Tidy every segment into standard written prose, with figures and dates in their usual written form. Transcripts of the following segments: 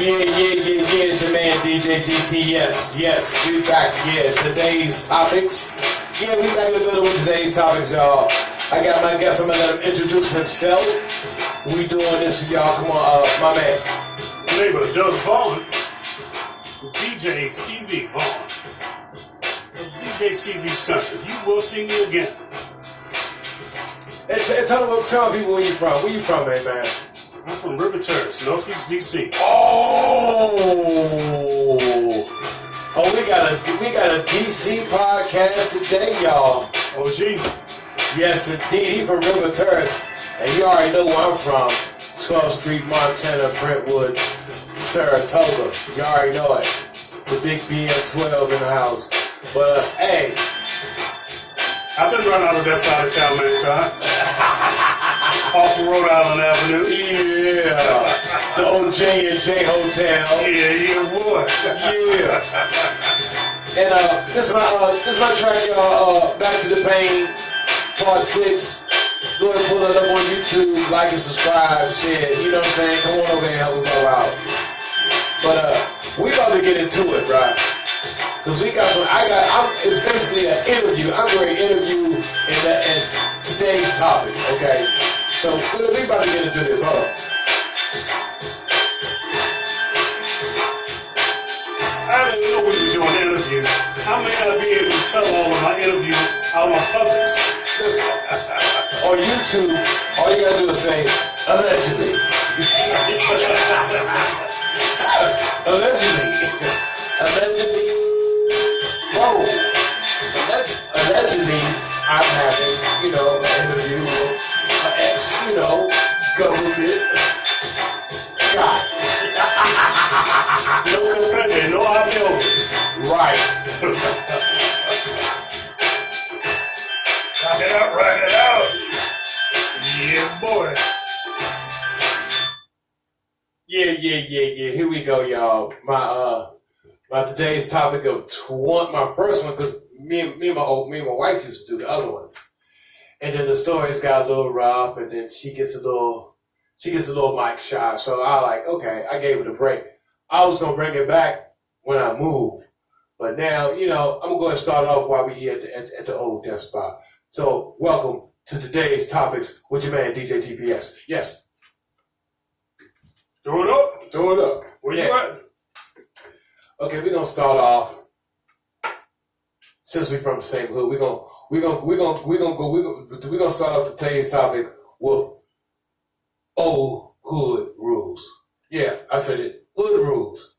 It's your man DjGps. Yes, we back. Yeah, today's topics. Yeah, we back in the middle with today's topics, y'all. I got my guest. I'm gonna let him introduce himself. We doing this for y'all. Come on, my man. Neighbor Doug Vaughn, DJ Cv Vaughn, DJ Cv Center. You will see me again. And tell people where you from. Where you from, man? I'm from River Terrace, Northeast DC. Oh, we got a DC podcast today, y'all. OG. Yes, indeed. He from River Terrace, and you already know where I'm from. 12th Street, Montana, Brentwood, Saratoga. You already know it. The big BM12 in the house. But hey, I've been run out of that side of town many times. Off of Rhode Island Avenue. Yeah. The OJ&J Hotel. Yeah, boy. Yeah. And this is my track, y'all. Back to the Pain, Part 6. Go ahead and pull it up on YouTube, like and subscribe, share. You know what I'm saying? Come on over here and help me go out. But we about to get into it, right? Because we got some, it's basically an interview. I'm going to interview in today's topics, okay? So we about to get into this. Hold on. I didn't know we were doing an interview. I may not be able to tell all of my interview out on Publix. On YouTube, all you gotta do is say, allegedly. Allegedly. Whoa. Allegedly, I'm having, an interview with an ex-government guy. No comprende, no hablo. Right. Rock it out. Yeah, boy. Yeah. Here we go, y'all. My today's topic of my first one, because me and my wife used to do the other ones, and then the stories got a little rough, and then she gets a little mic shy. So okay, I gave it a break. I was gonna bring it back when I move, but now I'm gonna go ahead and start off while we here at the old desk spot. So welcome to today's topics with your man DJ GPS. Yes. Throw it up. Where you at? Okay, we're gonna start off. Since we from the same hood, we're gonna start off today's topic with old hood rules. Yeah, I said it. Hood rules.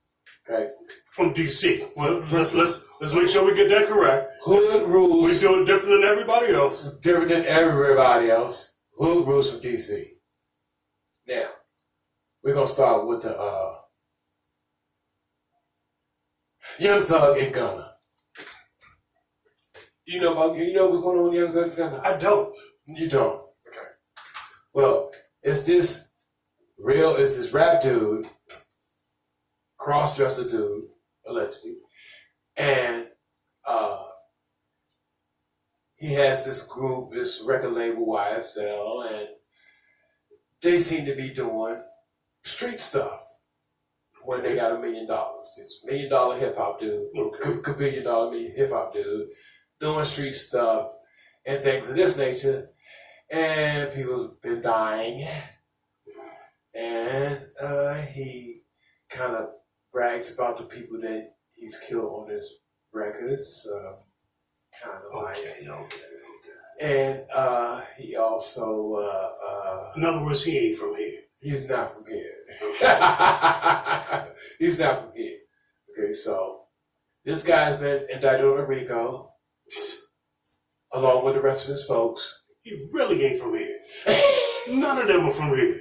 Okay. From DC. Well, let's make sure we get that correct. Hood rules. We do it different than everybody else. Different than everybody else. Hood rules from DC. Now, we're gonna start with the Young Thug and Gunna. You know what's going on with Young Thug and Gunna? I don't. You don't. Okay. Well, it's this rap dude, cross-dresser dude, allegedly, and he has this group, this record label YSL, and they seem to be doing street stuff when they got $1 million. This $1 million hip hop dude, $1 billion hip hop dude, doing street stuff and things of this nature, and people have been dying, and he kind of brags about the people that he's killed on his records, kind of Okay. And he also in other words, he ain't from here. He's not from here. He's not from here. Okay, so this guy's been indicted on a RICO, along with the rest of his folks. He really ain't from here. None of them are from here.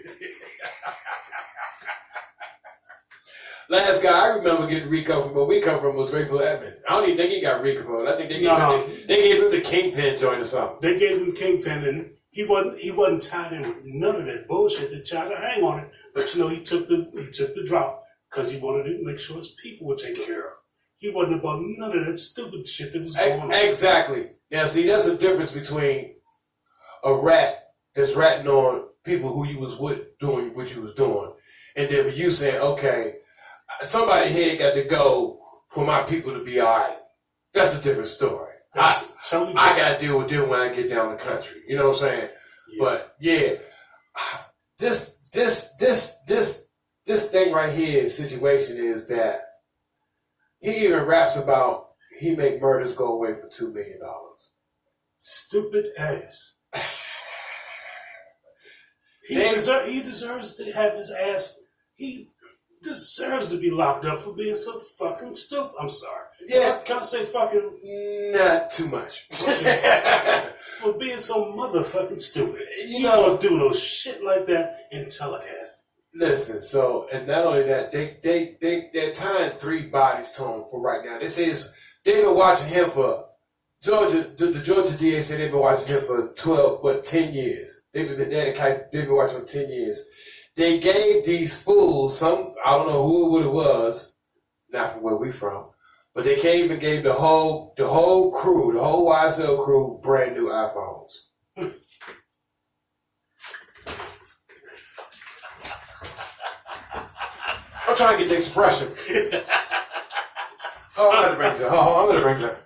Last guy I remember getting RICO from where we come from was Rayful Edmond. I don't even think he got RICO for it. I think they gave him the Kingpin joint or something. They gave him Kingpin, and he wasn't tied in with none of that bullshit that tried to hang on it. But he took the drop because he wanted to make sure his people were taken care of. He wasn't about none of that stupid shit that was going on. Exactly. Now, see, that's the difference between a rat that's ratting on people who you was with doing what you was doing, and then you saying, okay, somebody here got to go for my people to be all right. That's a different story. I got to deal with them when I get down the country. You know what I'm saying? Yeah. But yeah, this thing right here, situation is that he even raps about he make murders go away for $2 million. Stupid ass. He deserves to have his ass. He deserves to be locked up for being so fucking stupid. I'm sorry. Yeah. Can I say fucking? Not too much. For being so motherfucking stupid. You don't do no shit like that in telecast. Listen, so, and not only that, they're tying 3 bodies to him for right now. They say they've been watching him for, the Georgia DA said they've been watching him for 10 years. They've been watching him 10 years. They gave these fools I don't know who it was, not from where we from, but they came and gave the whole crew, the whole YSL crew, brand new iPhones. I'm trying to get the expression. I'm gonna bring that.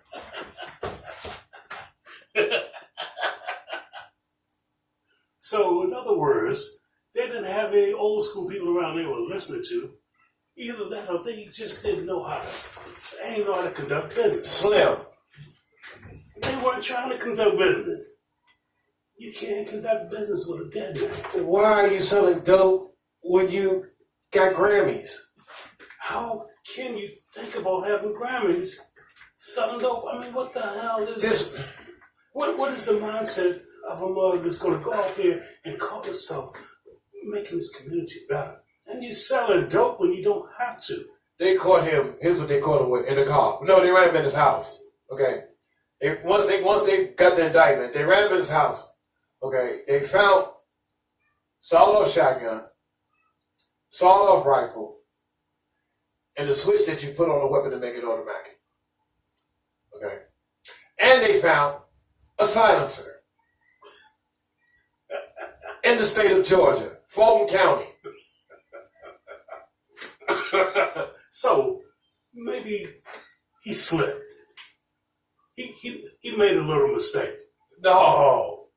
So, in other words, they didn't have any old school people around they were listening to. Either that or they just didn't know how to conduct business. Slim. They weren't trying to conduct business. You can't conduct business with a dead man. Why are you selling dope when you got Grammys? How can you think about having Grammys selling dope? I mean, what the hell is this? What is the mindset of a mug that's going to go out there and call itself making this community better? And you're selling dope when you don't have to. They caught him. Here's what they caught him with in the car. No, they ran him in his house. Okay. Once they got the indictment, they ran him in his house. Okay. They found sawed-off shotgun, sawed-off rifle, and the switch that you put on the weapon to make it automatic. Okay. And they found a silencer in the state of Georgia, Fulton County. So maybe he slipped. He made a little mistake. No.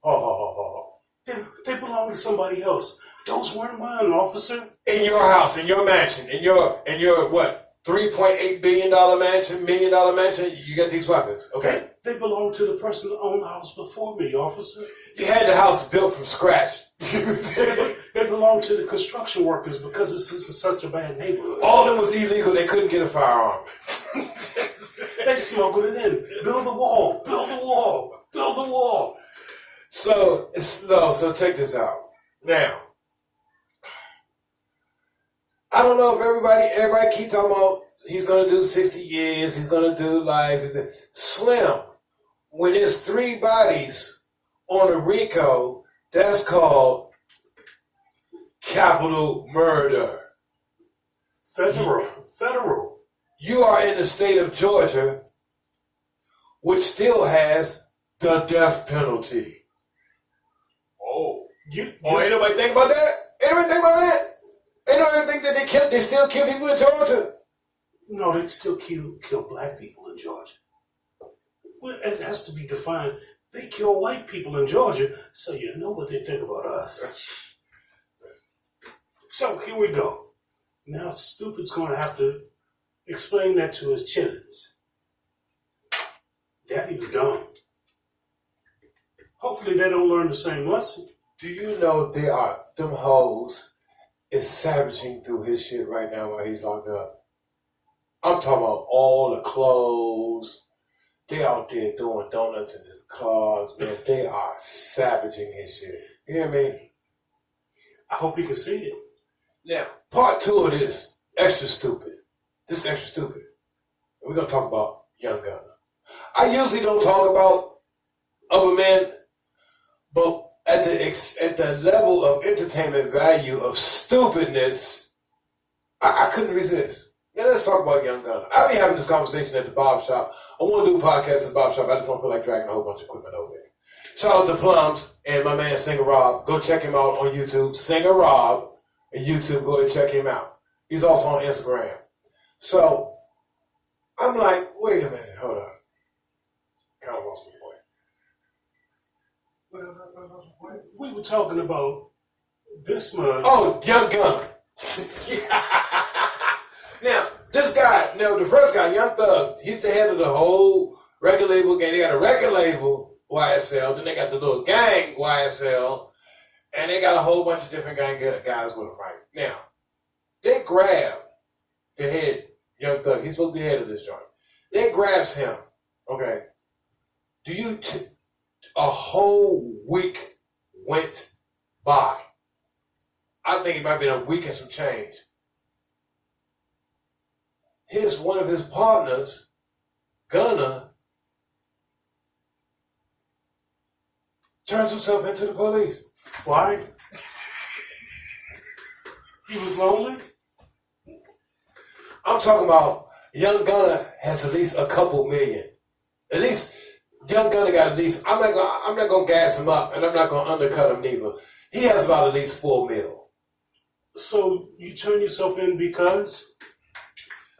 They belong to somebody else. Those weren't mine, officer. In your house, in your mansion, in your what? $3.8 billion mansion, $1 million mansion, you got these weapons. Okay. They belong to the person that owned the house before me, officer. You had the house built from scratch. They belong to the construction workers because this is such a bad neighborhood. All of them was illegal. They couldn't get a firearm. They smuggled it in. Build the wall. Build the wall. Build the wall. So check this out. Now, I don't know if everybody keeps talking about he's going to do 60 years, he's going to do life. Slim, when there's 3 bodies on a RICO, that's called capital murder. Federal. You are in the state of Georgia, which still has the death penalty. Ain't nobody think about that? Ain't nobody think that they still kill people in Georgia? No, they still kill black people in Georgia. Well, it has to be defined. They kill white people in Georgia, so you know what they think about us. So here we go. Now Stupid's going to have to explain that to his chillins. Daddy was dumb. Hopefully they don't learn the same lesson. Do you know them hoes is savaging through his shit right now while he's locked up? I'm talking about all the clothes. They out there doing donuts in his cars, man. They are savaging his shit. You hear me? I hope you can see it. Now, part 2 of this, extra stupid. This is extra stupid. We're going to talk about Young Gunna. I usually don't talk about other men, but at the level of entertainment value of stupidness, I couldn't resist. Now let's talk about Young Gunna. I'll be having this conversation at the barbershop. I want to do a podcast at the barbershop. I just don't feel like dragging a whole bunch of equipment over there. Shout out to Plums and my man Singer Rob. Go check him out on YouTube. Singer Rob and YouTube. Go ahead and check him out. He's also on Instagram. So I'm like, wait a minute, hold on. Kind of lost my point. We were talking about this mug. Oh, Young Gunner. Now, this guy, the first guy, Young Thug, he's the head of the whole record label gang. They got a record label, YSL, then they got the little gang, YSL, and they got a whole bunch of different gang guys with them, right? Now, they grab the head, Young Thug. He's supposed to be the head of this joint. They grabs him, okay? A whole week went by. I think it might be a week and some change. One of his partners, Gunner, turns himself into the police. Why? He was lonely? I'm talking about Young Gunner has at least a couple million. At least Young Gunner got at least. I'm not gonna gas him up, and I'm not gonna undercut him neither. He has about at least $4 million. So you turn yourself in because?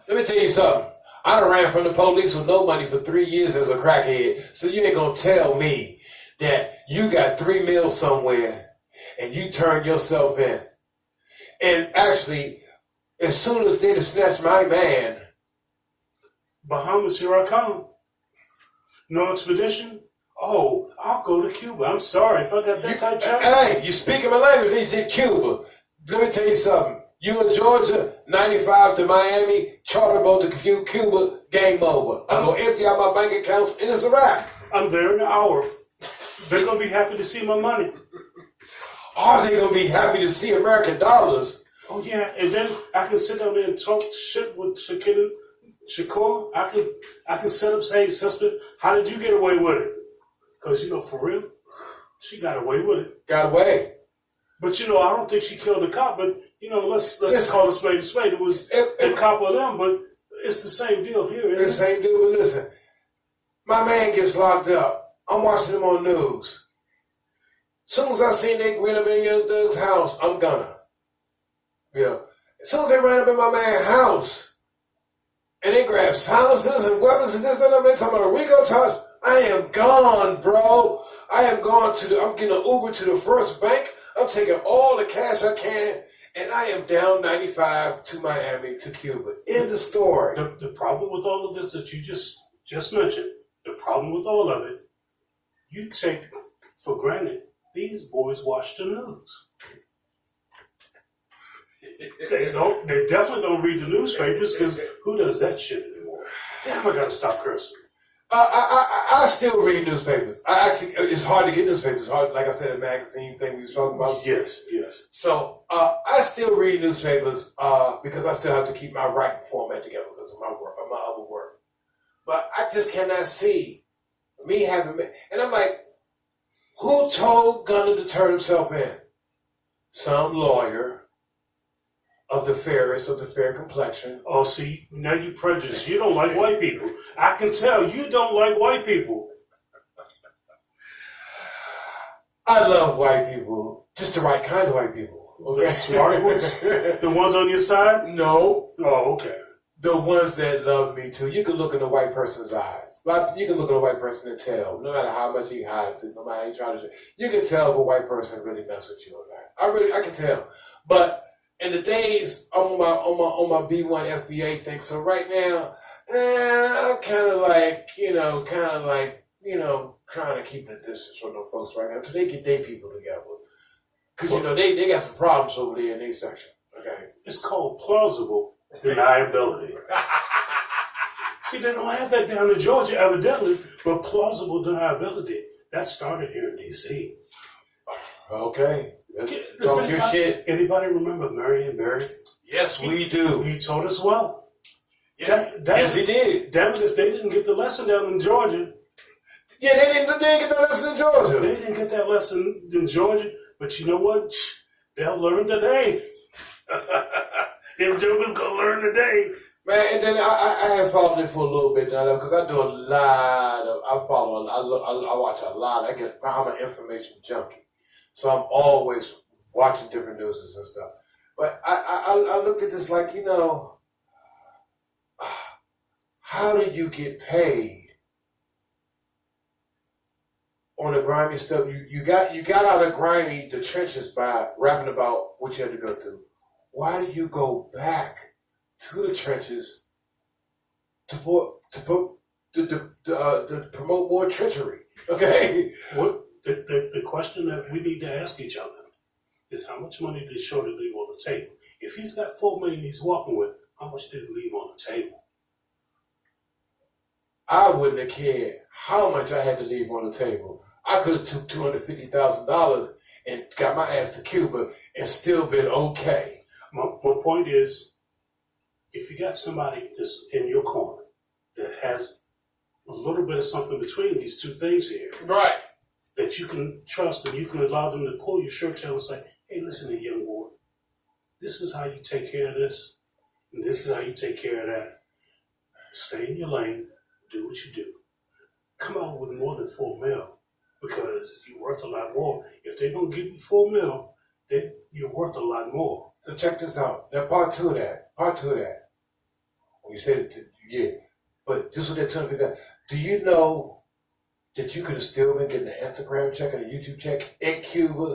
Let me tell you something. I done ran from the police with no money for 3 years as a crackhead. So you ain't gonna tell me that you got $3 million somewhere and you turn yourself in. And actually, as soon as they'd have snatched my man, Bahamas, here I come. No expedition? Oh, I'll go to Cuba. I'm sorry if I got that type of. Hey, you speaking my language, and you said Cuba. Let me tell you something. You in Georgia, 95 to Miami, charter boat to Cuba, game over. I'm going to empty out my bank accounts, and it's a wrap. I'm there in an hour. They're going to be happy to see my money. Are they going to be happy to see American dollars? Oh, yeah. And then I can sit down there and talk shit with Shakur. I can set up, say, hey, sister, how did you get away with it? Because, for real, she got away with it. Got away. But, I don't think she killed the cop. But, let's just call a spade a spade. It was a cop of them, but it's the same deal here, isn't it? It's the same deal, but listen. My man gets locked up. I'm watching him on news. As soon as I seen they went up in Young Thug's house, I'm gonna. As soon as they ran up in my man's house, and they grabbed silencers and weapons and this and that, talking about a RICO charge, I am gone, bro. I am gone I'm getting an Uber to the first bank. I'm taking all the cash I can, and I am down 95 to Miami to Cuba. End the story. The problem with all of this that you just mentioned, the problem with all of it, you take for granted these boys watch the news. They definitely don't read the newspapers, because who does that shit anymore? Damn, I gotta stop cursing. I still read newspapers. It's hard to get newspapers. It's hard, like I said, a magazine thing we was talking about. Yes. So I still read newspapers because I still have to keep my writing format together because of my work, or my other work. But I just cannot see me having. And I'm like, who told Gunner to turn himself in? Some lawyer of the fairest, of the fair complexion. Oh, see, now you prejudiced. You don't like white people. I can tell you don't like white people. I love white people. Just the right kind of white people. Okay? The smart ones? The ones on your side? No. Oh, okay. The ones that love me too. You can look in a white person's eyes. You can look at a white person and tell, no matter how much he hides it, no matter how he tries to, you can tell if a white person really messes with you or not. I can tell. But in the days on my B1 FBA thing, so right now, I'm kind of like, trying to keep the distance from those folks right now until they get their people together. Because, they got some problems over there in their section. Okay. It's called plausible deniability. See, they don't have that down in Georgia, evidently, but plausible deniability, that started here in D.C. Okay. Talk your shit. Anybody remember Marion Barry? Yes, we do. He taught us well. Yes, he did. Damn it, if they didn't get the lesson down in Georgia. Yeah, they didn't get that lesson in Georgia. They didn't get that lesson in Georgia, but you know what? They'll learn today. Them jokers gonna learn today. Man, and then I have followed it for a little bit now because I do a lot of, I watch a lot. I'm an information junkie. So I'm always watching different news and stuff. But I looked at this like, how did you get paid on the grimy stuff? You got out of grimy, the trenches, by rapping about what you had to go through. Why do you go back to the trenches to promote more treachery? Okay. What the question that we need to ask each other is, how much money did Shorty leave on the table? If he's got $4 million he's walking with, how much did he leave on the table? I wouldn't have cared how much I had to leave on the table. I could have took $250,000 and got my ass to Cuba and still been okay. My point is, if you got somebody that's in your corner that has a little bit of something between these two things here, right, that you can trust and you can allow them to pull your shirt tail and say, hey, listen here, young boy, this is how you take care of this, and this is how you take care of that. Stay in your lane, do what you do. Come out with more than $4 million, because you're worth a lot more. If they don't give you $4 million, then you're worth a lot more. So check this out. Now, part two of that. When you said it, yeah. But just with that $250,000, do you know that you could have still been getting an Instagram check and a YouTube check in Cuba